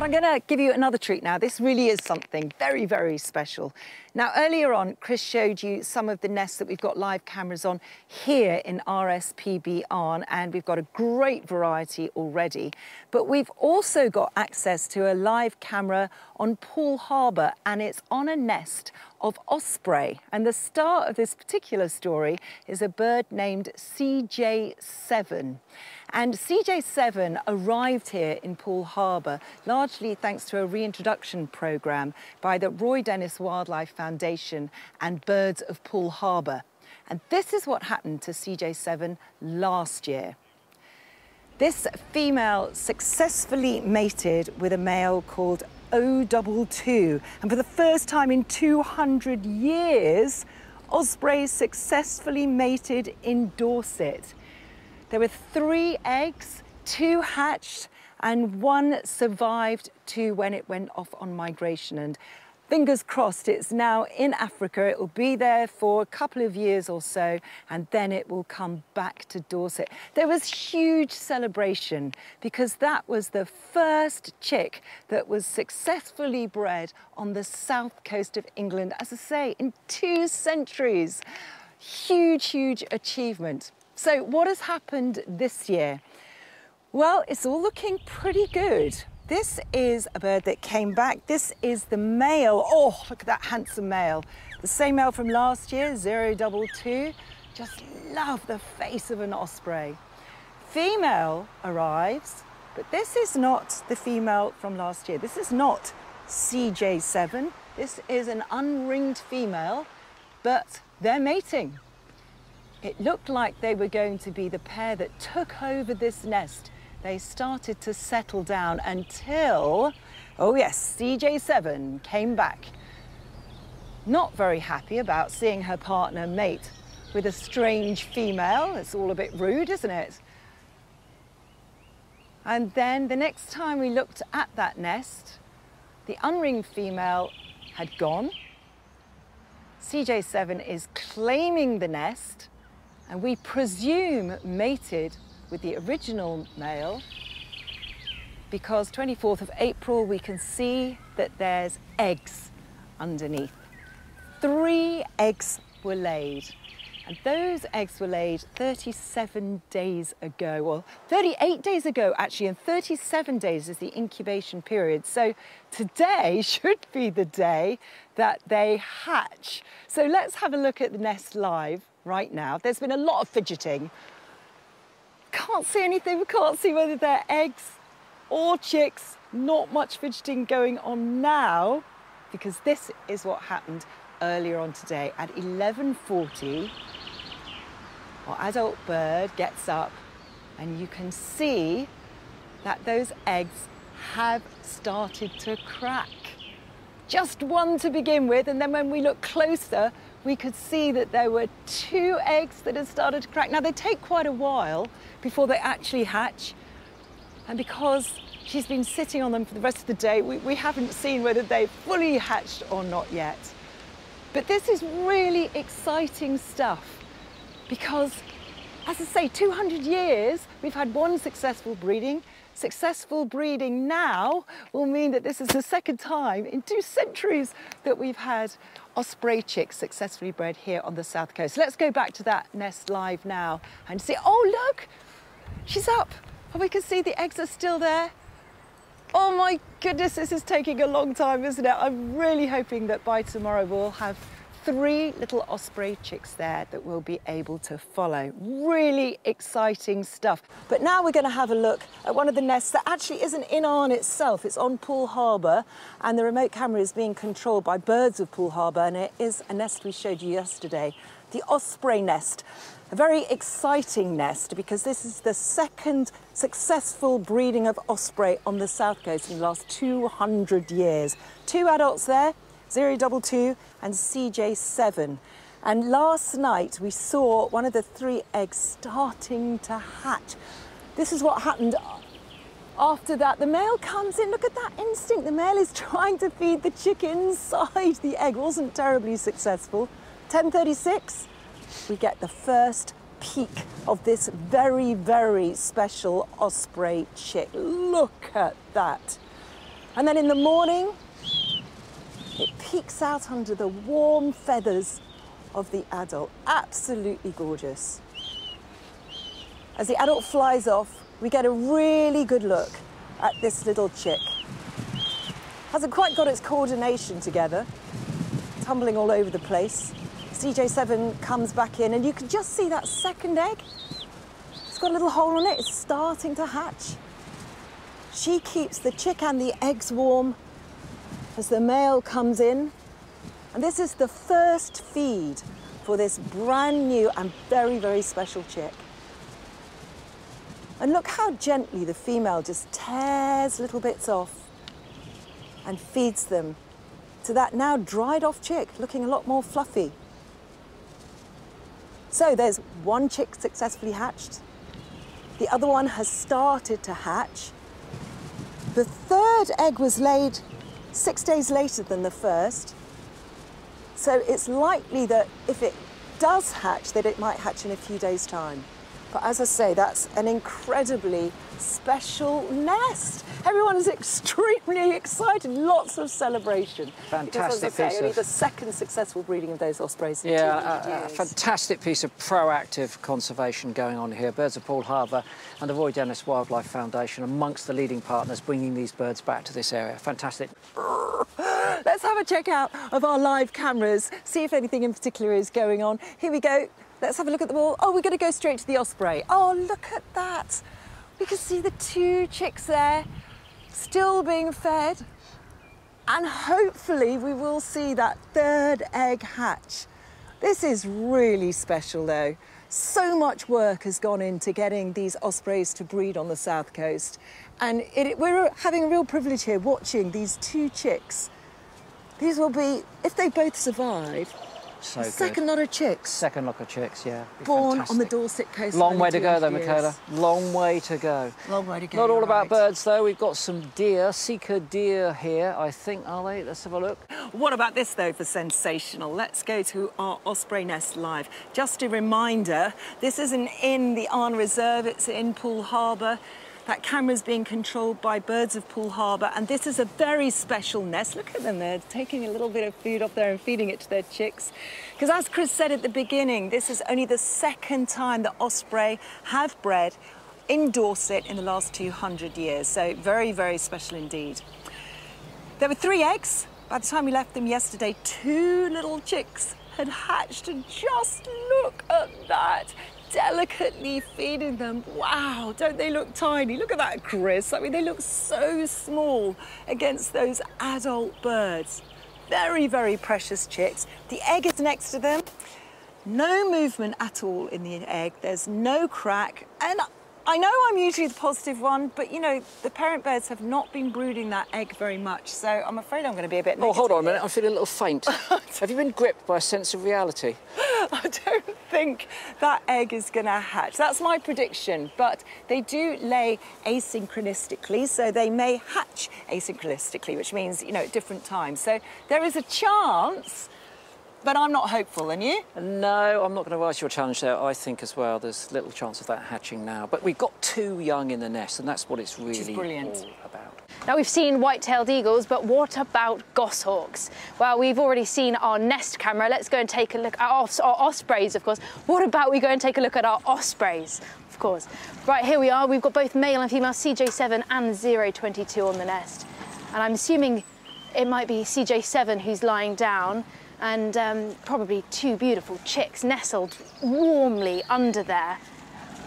I'm going to give you another treat now. This really is something very, very special. Now, earlier on, Chris showed you some of the nests that we've got live cameras on here in RSPB Arn, and we've got a great variety already. But we've also got access to a live camera on Poole Harbour, and it's on a nest of osprey. And the star of this particular story is a bird named CJ7. And CJ7 arrived here in Poole Harbour largely thanks to a reintroduction programme by the Roy Dennis Wildlife Foundation and Birds of Poole Harbour. And this is what happened to CJ7 last year. This female successfully mated with a male called O22, and for the first time in 200 years, ospreys successfully mated in Dorset. There were 3 eggs, 2 hatched, and 1 survived to when it went off on migration. And fingers crossed, it's now in Africa. It will be there for a couple of years or so, and then it will come back to Dorset. There was huge celebration because that was the first chick that was successfully bred on the south coast of England, as I say, in 2 centuries. Huge, huge achievement. So what has happened this year? Well, it's all looking pretty good. This is a bird that came back. This is the male. Oh, look at that handsome male. The same male from last year, 022. Just love the face of an osprey. Female arrives, but this is not the female from last year. This is not CJ7. This is an unringed female, but they're mating. It looked like they were going to be the pair that took over this nest. They started to settle down until, oh yes, CJ7 came back. Not very happy about seeing her partner mate with a strange female. It's all a bit rude, isn't it? And then the next time we looked at that nest, the unringed female had gone. CJ7 is claiming the nest, and we presume mated with the original male because 24th of April we can see that there's eggs underneath. 3 eggs were laid, and those eggs were laid 37 days ago, well 38 days ago actually, and 37 days is the incubation period. So today should be the day that they hatch. So let's have a look at the nest live right now. There's been a lot of fidgeting. Can't see anything, we can't see whether they're eggs or chicks. Not much fidgeting going on now because this is what happened earlier on today. At 11:40, our adult bird gets up and you can see that those eggs have started to crack. Just 1 to begin with, and then when we look closer, we could see that there were 2 eggs that had started to crack. Now, they take quite a while before they actually hatch, and because she's been sitting on them for the rest of the day, we haven't seen whether they fully hatched or not yet. But this is really exciting stuff because, as I say, 200 years, we've had 1 successful breeding. Successful breeding now will mean that this is the 2nd time in 2 centuries that we've had osprey chicks successfully bred here on the south coast. Let's go back to that nest live now and see, oh look, she's up, and we can see the eggs are still there. Oh my goodness, this is taking a long time, isn't it? I'm really hoping that by tomorrow we'll have 3 little osprey chicks there that we'll be able to follow. Really exciting stuff. But now we're going to have a look at one of the nests that actually isn't in Arn itself. It's on Poole Harbour, and the remote camera is being controlled by Birds of Poole Harbour, and it is a nest we showed you yesterday, the osprey nest. A very exciting nest because this is the 2nd successful breeding of osprey on the south coast in the last 200 years. 2 adults there, 022 and CJ7. And last night we saw one of the 3 eggs starting to hatch. This is what happened after that. The male comes in, look at that instinct. The male is trying to feed the chicken inside the egg. Wasn't terribly successful. 10:36, we get the first peek of this very, very special osprey chick. Look at that. And then in the morning, it peeks out under the warm feathers of the adult. Absolutely gorgeous. As the adult flies off, we get a really good look at this little chick. Hasn't quite got its coordination together, tumbling all over the place. CJ7 comes back in, and you can just see that second egg. It's got a little hole in it, it's starting to hatch. She keeps the chick and the eggs warm as the male comes in. And this is the first feed for this brand new and very, very special chick. And look how gently the female just tears little bits off and feeds them to that now dried off chick, looking a lot more fluffy. So there's one chick successfully hatched. The other one has started to hatch. The third egg was laid 6 days later than the first. So it's likely that if it does hatch, that it might hatch in a few days' time. But as I say, that's an incredibly special nest. Everyone is extremely excited, lots of celebration. Fantastic because, as I say, only the second successful breeding of those ospreys in 200 years. A fantastic piece of proactive conservation going on here. Birds of Poole Harbour and the Roy Dennis Wildlife Foundation amongst the leading partners bringing these birds back to this area. Fantastic. Let's have a check out of our live cameras, see if anything in particular is going on. Here we go. Let's have a look at them all. Oh, we're going to go straight to the osprey. Oh, look at that. We can see the 2 chicks there still being fed. And hopefully we will see that 3rd egg hatch. This is really special though. So much work has gone into getting these ospreys to breed on the south coast. And we're having a real privilege here watching these 2 chicks. These will be, if they both survive, So second lot of chicks. Second lot of chicks, yeah. Born fantastic. on the Dorset coast. Long way to go though, Michaela. Long way to go. Long way to go. Not all about right. birds though. We've got some deer, seeker deer here, I think, are they? Let's have a look. What about this though for sensational? Let's go to our osprey nest live. Just a reminder, this isn't in the Arne Reserve, it's in Poole Harbour. That camera's being controlled by Birds of Poole Harbour, and this is a very special nest. Look at them, they're taking a little bit of food off there and feeding it to their chicks. Because as Chris said at the beginning, this is only the second time that osprey have bred in Dorset in the last 200 years. So very, very special indeed. There were 3 eggs. By the time we left them yesterday, 2 little chicks had hatched, and just look at that. Delicately feeding them. Wow, don't they look tiny? Look at that, Chris. I mean, they look so small against those adult birds. Very, very precious chicks. The egg is next to them. No movement at all in the egg. There's no crack. And I know I'm usually the positive one, but you know, the parent birds have not been brooding that egg very much, so I'm afraid I'm going to be a bit negative. Oh, hold on a minute, I'm feeling a little faint. Have you been gripped by a sense of reality? I don't think that egg is going to hatch. That's my prediction, but they do lay asynchronistically, so they may hatch asynchronistically, which means, you know, at different times. So there is a chance, but I'm not hopeful, and you? No, I'm not going to rise to your challenge there. I think as well there's little chance of that hatching now. But we've got 2 young in the nest, and that's what it's really all about. Now, we've seen white-tailed eagles, but what about goshawks? Well, we've already seen our nest camera. Let's go and take a look at our ospreys, of course. What about we go and take a look at our ospreys? Of course. Right, here we are. We've got both male and female CJ7 and 022 on the nest. And I'm assuming it might be CJ7 who's lying down, and probably 2 beautiful chicks nestled warmly under there.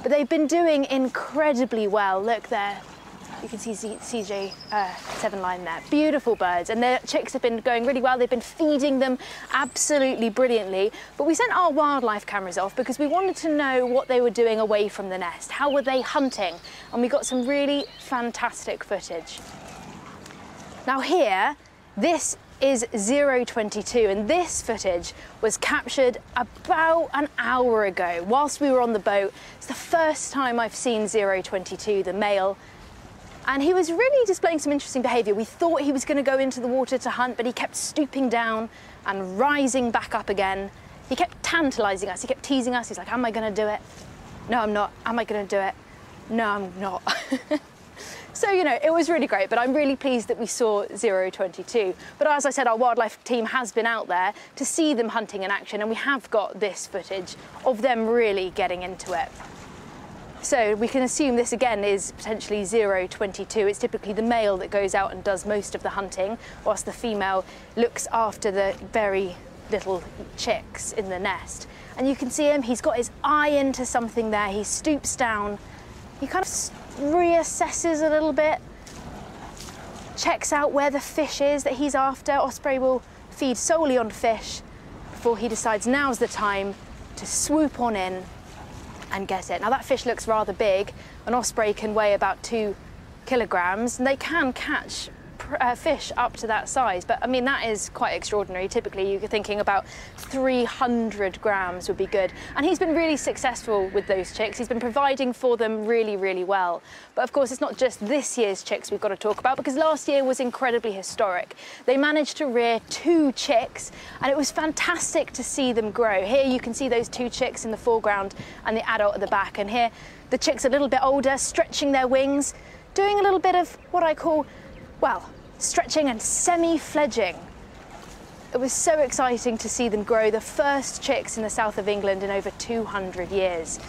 But they've been doing incredibly well. Look there. You can see CJ7 lying there. Beautiful birds, and their chicks have been going really well. They've been feeding them absolutely brilliantly. But we sent our wildlife cameras off because we wanted to know what they were doing away from the nest. How were they hunting? And we got some really fantastic footage. Now here, this is 022, and this footage was captured about an hour ago whilst we were on the boat. It's the first time I've seen 022, the male. And he was really displaying some interesting behaviour. We thought he was going to go into the water to hunt, but he kept stooping down and rising back up again. He kept tantalising us, he kept teasing us. He's like, am I going to do it? No, I'm not. Am I going to do it? No, I'm not. So, you know, it was really great, but I'm really pleased that we saw 022. But as I said, our wildlife team has been out there to see them hunting in action, and we have got this footage of them really getting into it. So we can assume this again is potentially 022. It's typically the male that goes out and does most of the hunting, whilst the female looks after the very little chicks in the nest. And you can see him, he's got his eye into something there. He stoops down, he kind of reassesses a little bit, checks out where the fish is that he's after. Osprey will feed solely on fish before he decides now's the time to swoop on in and get it. Now that fish looks rather big. An osprey can weigh about 2 kilograms, and they can catch fish up to that size, but I mean that is quite extraordinary. Typically you're thinking about 300 grams would be good, and he's been really successful with those chicks. He's been providing for them really well. But of course it's not just this year's chicks we've got to talk about, because last year was incredibly historic. They managed to rear 2 chicks, and it was fantastic to see them grow. Here you can see those 2 chicks in the foreground and the adult at the back, and here the chicks a little bit older, stretching their wings, doing a little bit of what I call, well, stretching and semi-fledging. It was so exciting to see them grow, the first chicks in the south of England in over 200 years.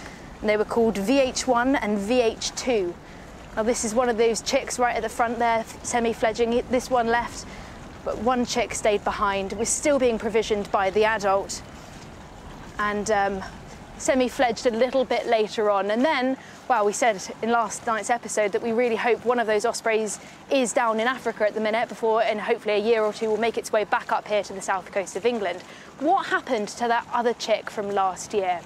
And they were called VH1 and VH2. Now this is one of those chicks right at the front there, semi-fledging. This one left, but one chick stayed behind. It was still being provisioned by the adult, and semi-fledged a little bit later on. And then, well, we said in last night's episode that we really hope one of those ospreys is down in Africa at the minute before, in hopefully a year or two, will make its way back up here to the south coast of England. What happened to that other chick from last year?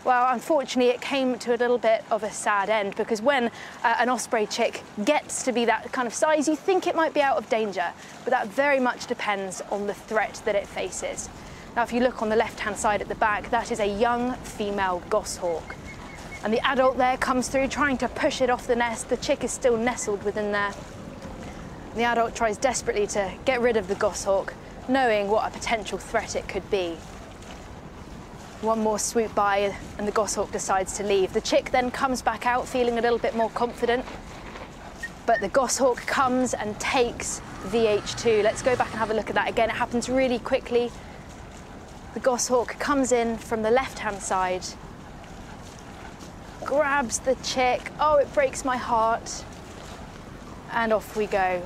Well, unfortunately, it came to a little bit of a sad end, because when an osprey chick gets to be that kind of size, you think it might be out of danger, but that very much depends on the threat that it faces. Now, if you look on the left-hand side at the back, that is a young female goshawk. And the adult there comes through trying to push it off the nest. The chick is still nestled within there. The adult tries desperately to get rid of the goshawk, knowing what a potential threat it could be. One more swoop by and the goshawk decides to leave. The chick then comes back out feeling a little bit more confident, but the goshawk comes and takes VH2. Let's go back and have a look at that again. It happens really quickly. The goshawk comes in from the left-hand side, grabs the chick. Oh, it breaks my heart. And off we go.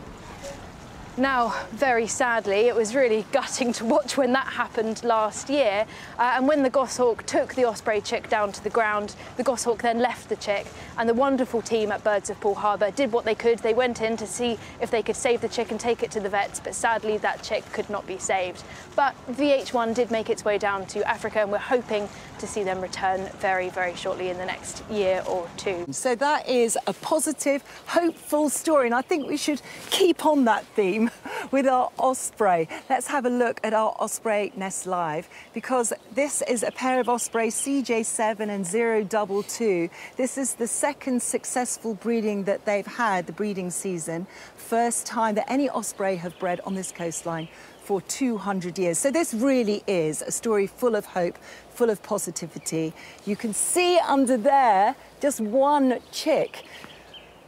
Now, very sadly, it was really gutting to watch when that happened last year. And when the goshawk took the osprey chick down to the ground, the goshawk then left the chick, and the wonderful team at Birds of Poole Harbour did what they could. They went in to see if they could save the chick and take it to the vets, but sadly that chick could not be saved. But VH1 did make its way down to Africa, and we're hoping to see them return very shortly in the next year or two. So that is a positive, hopeful story, and I think we should keep on that theme with our osprey. Let's have a look at our osprey nest live, because this is a pair of ospreys, CJ7 and 022. This is the second successful breeding that they've had, the breeding season. First time that any osprey have bred on this coastline for 200 years. So this really is a story full of hope, full of positivity. You can see under there just one chick.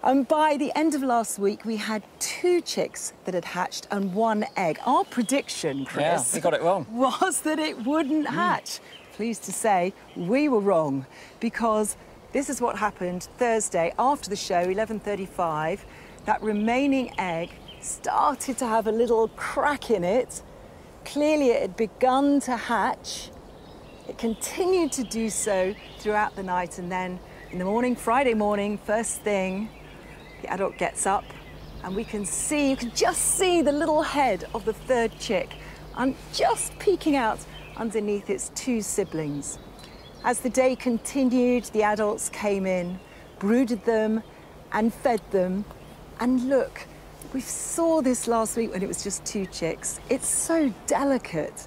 And by the end of last week, we had 2 chicks that had hatched and 1 egg. Our prediction, Chris, yeah, we got it wrong, was that it wouldn't hatch. Pleased to say we were wrong, because this is what happened Thursday after the show, 11:35. That remaining egg started to have a little crack in it. Clearly it had begun to hatch. It continued to do so throughout the night, and then in the morning, Friday morning, first thing, the adult gets up, and we can see, you can just see the little head of the 3rd chick, and just peeking out underneath its 2 siblings. As the day continued, the adults came in, brooded them and fed them, and look, we saw this last week when it was just 2 chicks. It's so delicate.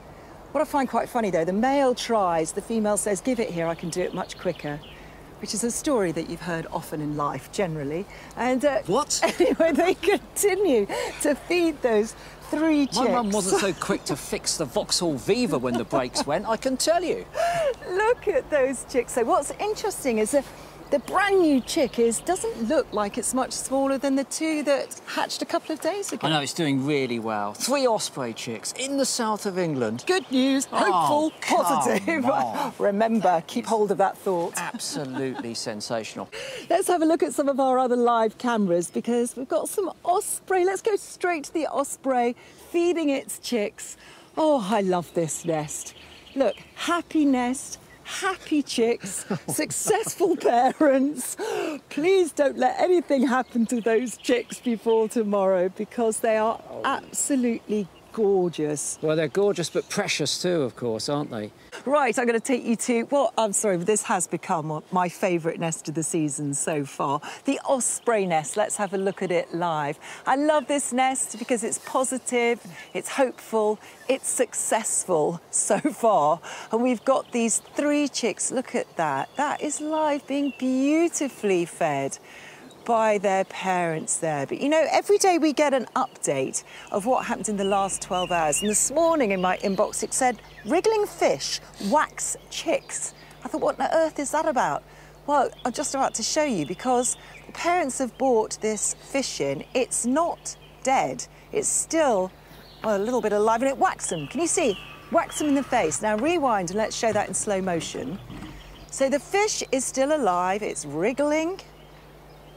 What I find quite funny though, the male tries, the female says, give it here, I can do it much quicker, which is a story that you've heard often in life, generally. And what? Anyway, they continue to feed those 3 chicks. My mum wasn't so quick to fix the Vauxhall Viva when the brakes went, I can tell you. Look at those chicks. So what's interesting is that The brand new chick doesn't look like it's much smaller than the two that hatched a couple of days ago. I know, it's doing really well. 3 osprey chicks in the south of England. Good news, hopeful, positive. Remember, keep hold of that thought. Absolutely sensational. Let's have a look at some of our other live cameras because we've got some osprey. Let's go straight to the osprey feeding its chicks. Oh, I love this nest. Look, happy nest, happy chicks, successful parents. Please don't let anything happen to those chicks before tomorrow because they are absolutely gorgeous. Well, they're gorgeous but precious too, of course, aren't they? Right, I'm going to take you to, well, I'm sorry, but this has become my favourite nest of the season so far. The osprey nest. Let's have a look at it live. I love this nest because it's positive, it's hopeful, it's successful so far. And we've got these 3 chicks. Look at that. That is live, being beautifully fed by their parents there. But, you know, every day we get an update of what happened in the last 12 hours. And this morning in my inbox, it said, wriggling fish wax chicks. I thought, what on earth is that about? Well, I'm just about to show you because the parents have brought this fish in. It's not dead. It's still, well, a little bit alive, and it whacks them. Can you see? Whacks them in the face. Now rewind and let's show that in slow motion. So the fish is still alive. It's wriggling.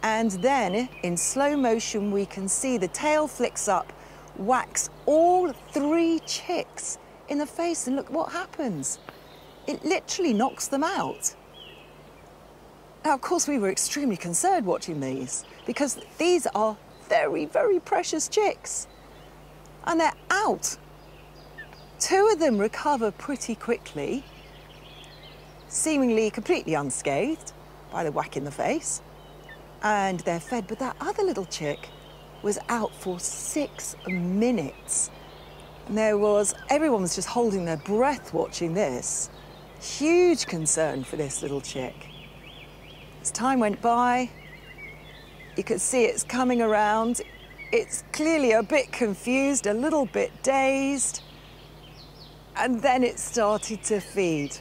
And then, in slow motion, we can see the tail flicks up, whacks all 3 chicks in the face, and look what happens. It literally knocks them out. Now, of course, we were extremely concerned watching these, because these are very, very precious chicks. And they're out. 2 of them recover pretty quickly, seemingly completely unscathed by the whack in the face. And they're fed, but that other little chick was out for 6 minutes. And everyone was just holding their breath watching this. Huge concern for this little chick. As time went by, you could see it's coming around. It's clearly a bit confused, a little bit dazed. And then it started to feed.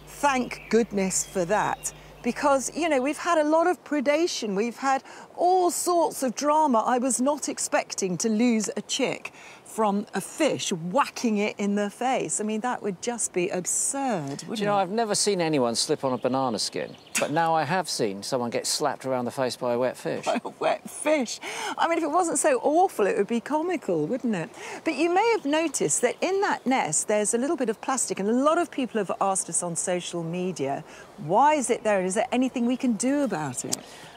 Thank goodness for that. Because, you know, we've had a lot of predation. We've had all sorts of drama. I was not expecting to lose a chick from a fish whacking it in the face. I mean, that would just be absurd, wouldn't it? You know, I've never seen anyone slip on a banana skin, but now I have seen someone get slapped around the face by a wet fish. By a wet fish. I mean, if it wasn't so awful, it would be comical, wouldn't it? But you may have noticed that in that nest, there's a little bit of plastic, and a lot of people have asked us on social media, why is it there, and is there anything we can do about it?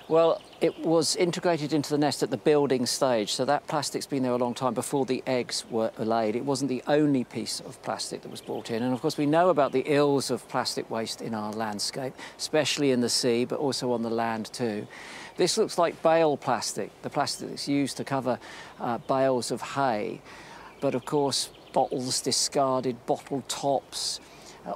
Well, it was integrated into the nest at the building stage, so that plastic's been there a long time before the eggs were laid. It wasn't the only piece of plastic that was brought in, and of course we know about the ills of plastic waste in our landscape, especially in the sea, but also on the land too. This looks like bale plastic, the plastic that's used to cover bales of hay, but of course bottles discarded, bottle tops,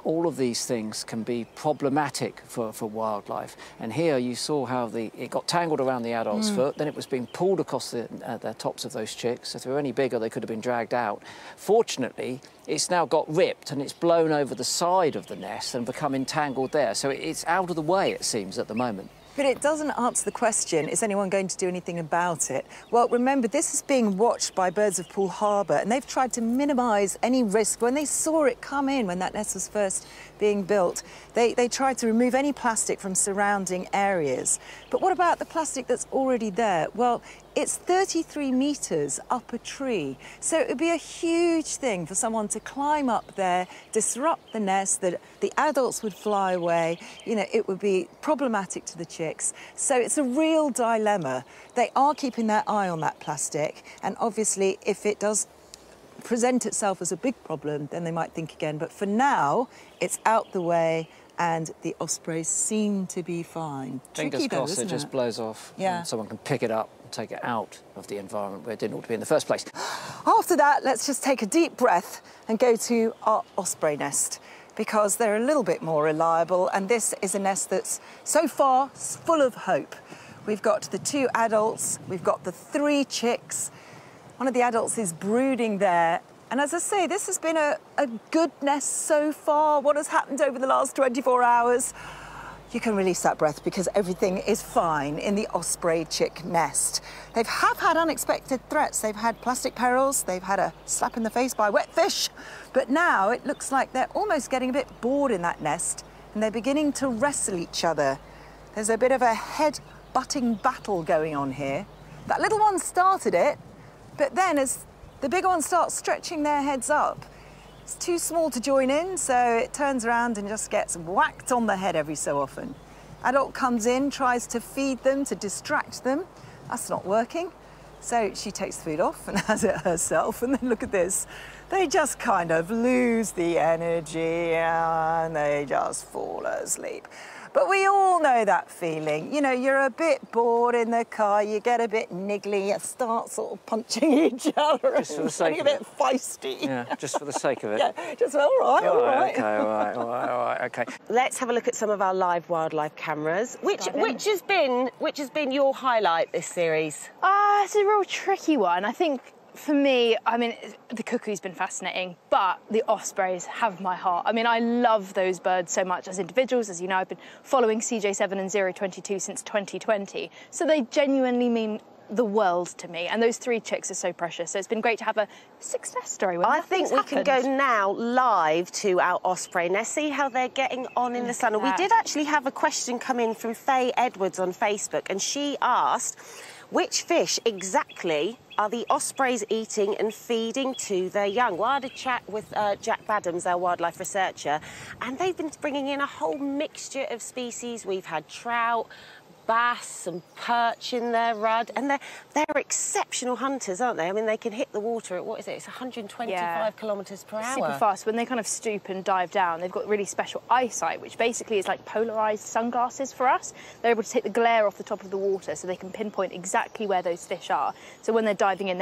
all of these things can be problematic for wildlife. And here you saw how it got tangled around the adult's foot, then it was being pulled across the tops of those chicks. So if they were any bigger, they could have been dragged out. Fortunately, it's now got ripped and it's blown over the side of the nest and become entangled there. So it's out of the way, it seems, at the moment. But it doesn't answer the question, is anyone going to do anything about it? Well, remember, this is being watched by birds of Poole Harbour, and they've tried to minimise any risk. When they saw it come in, when that nest was first being built, they tried to remove any plastic from surrounding areas. But what about the plastic that's already there? Well, it's 33 metres up a tree, so it would be a huge thing for someone to climb up there, disrupt the nest, that the adults would fly away. You know, it would be problematic to the chicks. So it's a real dilemma. They are keeping their eye on that plastic, and obviously if it does present itself as a big problem, then they might think again. But for now, it's out the way, and the ospreys seem to be fine. Fingers crossed it just blows off and someone can pick it up and take it out of the environment where it didn't ought to be in the first place. After that, let's just take a deep breath and go to our osprey nest, because they're a little bit more reliable, and this is a nest that's so far full of hope. We've got the 2 adults, we've got the 3 chicks. One of the adults is brooding there. And as I say, this has been a good nest so far. What has happened over the last 24 hours? you can release that breath because everything is fine in the osprey chick nest. They have had unexpected threats. They've had plastic perils, they've had a slap in the face by wet fish, but now it looks like they're almost getting a bit bored in that nest and they're beginning to wrestle each other. There's a bit of a head-butting battle going on here. That little one started it, but then as the bigger one starts stretching their heads up, it's too small to join in, so it turns around and just gets whacked on the head every so often. Adult comes in, tries to feed them, to distract them. That's not working. So she takes the food off and has it herself, and then look at this. They just kind of lose the energy and they just fall asleep. But we all know that feeling. You know, you're a bit bored in the car, you get a bit niggly, you start sort of punching each other. Just for the sake of it. A bit feisty. Yeah, just for the sake of it. Yeah, just all right, all right. Okay, all right, okay. Let's have a look at some of our live wildlife cameras. Which has been your highlight this series? It's a real tricky one. I think for me, I mean, the cuckoo's been fascinating, but the ospreys have my heart. I mean, I love those birds so much as individuals. As you know, I've been following CJ7 and 022 since 2020, so they genuinely mean the world to me, and those 3 chicks are so precious. So it's been great to have a success story. I think we can go now live to our osprey nest, see how they're getting on in the sun. And we did actually have a question come in from Faye Edwards on Facebook, and she asked, which fish exactly are the ospreys eating and feeding to their young? Well, I had a chat with Jack Badams, our wildlife researcher, and they've been bringing in a whole mixture of species. We've had trout, bass and perch in their rud, and they're exceptional hunters, aren't they? I mean, they can hit the water at, what is it, it's 125 kilometres per hour. Super fast. When they kind of stoop and dive down, they've got really special eyesight, which basically is like polarised sunglasses for us. They're able to take the glare off the top of the water so they can pinpoint exactly where those fish are. So when they're diving in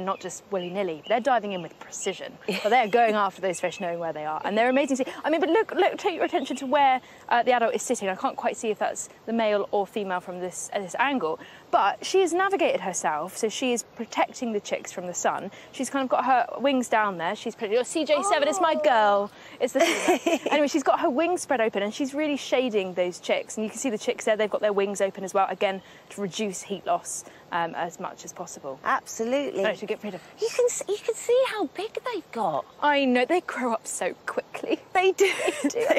not just willy-nilly, they're diving in with precision. But they're going after those fish, knowing where they are. And they're amazing to see. I mean, but look, take your attention to where the adult is sitting. I can't quite see if that's the male or female from this angle, but she has navigated herself, so she is protecting the chicks from the sun. She's kind of got her wings down there. She's pretty. Oh, CJ7 is my girl. It's the female. Anyway, she's got her wings spread open, and she's really shading those chicks. And you can see the chicks there. They've got their wings open as well, again to reduce heat loss as much as possible. Absolutely. To get rid of. You can see how big they've got. I know, they grow up so quickly. They do.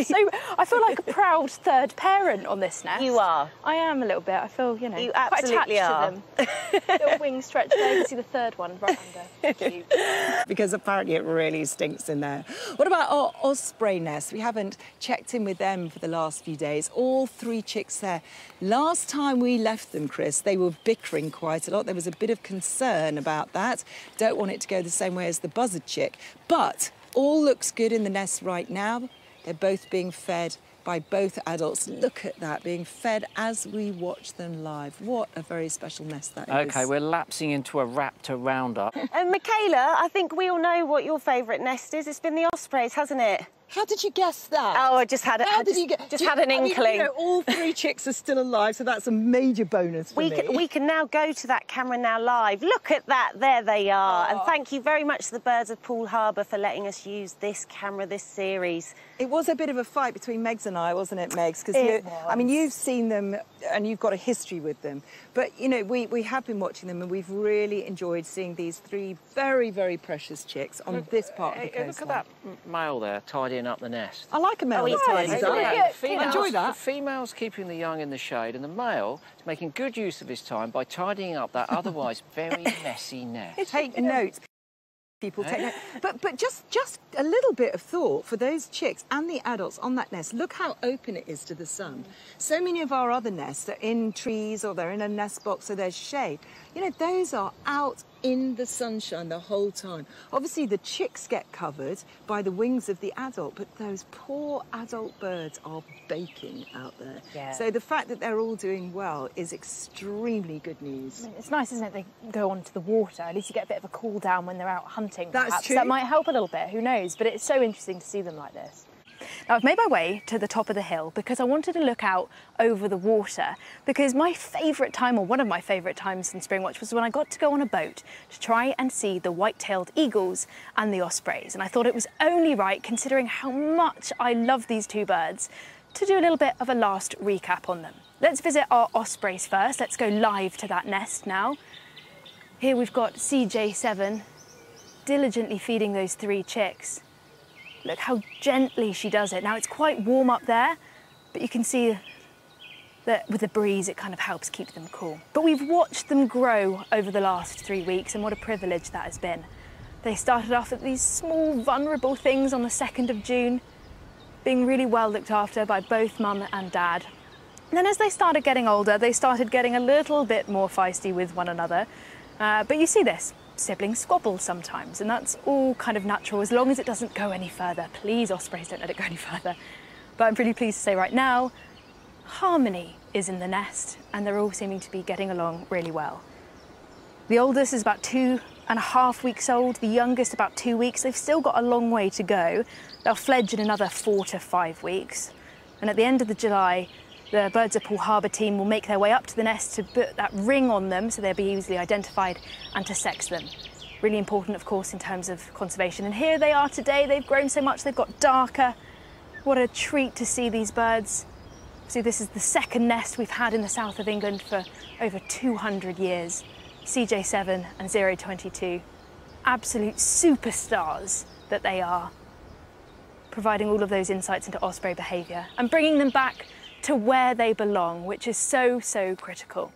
So I feel like a proud third parent on this nest. You are. I am a little bit. I feel, you know, you quite attached are. to them. Little wings stretched there. You can see the third one right under. Cute. Because apparently it really stinks in there. What about our osprey nest? We haven't checked in with them for the last few days. All 3 chicks there. Last time we left them, Chris, they were bickering quite a lot. There was a bit of concern about that. Don't want it to go the same way as the buzzard chick. But all looks good in the nest right now. They're both being fed by both adults. Look at that, being fed as we watch them live. What a very special nest that is. OK, we're lapsing into a raptor roundup. And Michaela, I think we all know what your favourite nest is. It's been the ospreys, hasn't it? How did you guess that? Oh, I just had an inkling. You know, all 3 chicks are still alive, so that's a major bonus for me. We can now go to that camera now live. Look at that, there they are. And thank you very much to the birds of Poole Harbour for letting us use this camera, this series. It was a bit of a fight between Megs and I, wasn't it, Megs? Because I mean, you've seen them and you've got a history with them. But, you know, we have been watching them and we've really enjoyed seeing these 3 very, very precious chicks on this part of the coastline. Look at that male there, tidying up the nest. I like a male that tidies up. I enjoy that. The female's keeping the young in the shade and the male is making good use of his time by tidying up that otherwise very messy nest. Take note. People take note. But just a little bit of thought for those chicks and the adults on that nest. Look how open it is to the sun. So many of our other nests are in trees or they're in a nest box so there's shade. You know, those are out in the sunshine the whole time. Obviously, the chicks get covered by the wings of the adult, but those poor adult birds are baking out there. Yeah. So the fact that they're all doing well is extremely good news. I mean, it's nice, isn't it? They go onto the water. At least you get a bit of a cool down when they're out hunting. That's perhaps. true. That might help a little bit. Who knows? But it's so interesting to see them like this. Now, I've made my way to the top of the hill because I wanted to look out over the water, because my favourite time, or one of my favourite times in Springwatch, was when I got to go on a boat to try and see the white-tailed eagles and the ospreys. And I thought it was only right, considering how much I love these 2 birds, to do a little bit of a last recap on them. Let's visit our ospreys first. Let's go live to that nest now. Here we've got CJ7 diligently feeding those 3 chicks. Look how gently she does it. Now it's quite warm up there, but you can see that with the breeze it kind of helps keep them cool. But we've watched them grow over the last 3 weeks, and what a privilege that has been. They started off at these small vulnerable things on the 2nd of June, being really well looked after by both mum and dad. And then as they started getting older, they started getting a little bit more feisty with one another. But you see this, siblings squabble sometimes, and that's all kind of natural as long as it doesn't go any further. Please, ospreys, don't let it go any further. But I'm pretty pleased to say right now, harmony is in the nest, and they're all seeming to be getting along really well. The oldest is about 2.5 weeks old, the youngest about 2 weeks. They've still got a long way to go. They'll fledge in another 4 to 5 weeks. And at the end of the July, the Birds of Poole Harbour team will make their way up to the nest to put that ring on them so they'll be easily identified and to sex them. Really important, of course, in terms of conservation. And here they are today. They've grown so much, they've got darker. What a treat to see these birds. So this is the 2nd nest we've had in the south of England for over 200 years. CJ7 and 022, absolute superstars that they are, providing all of those insights into osprey behaviour and bringing them back to where they belong, which is so, so critical.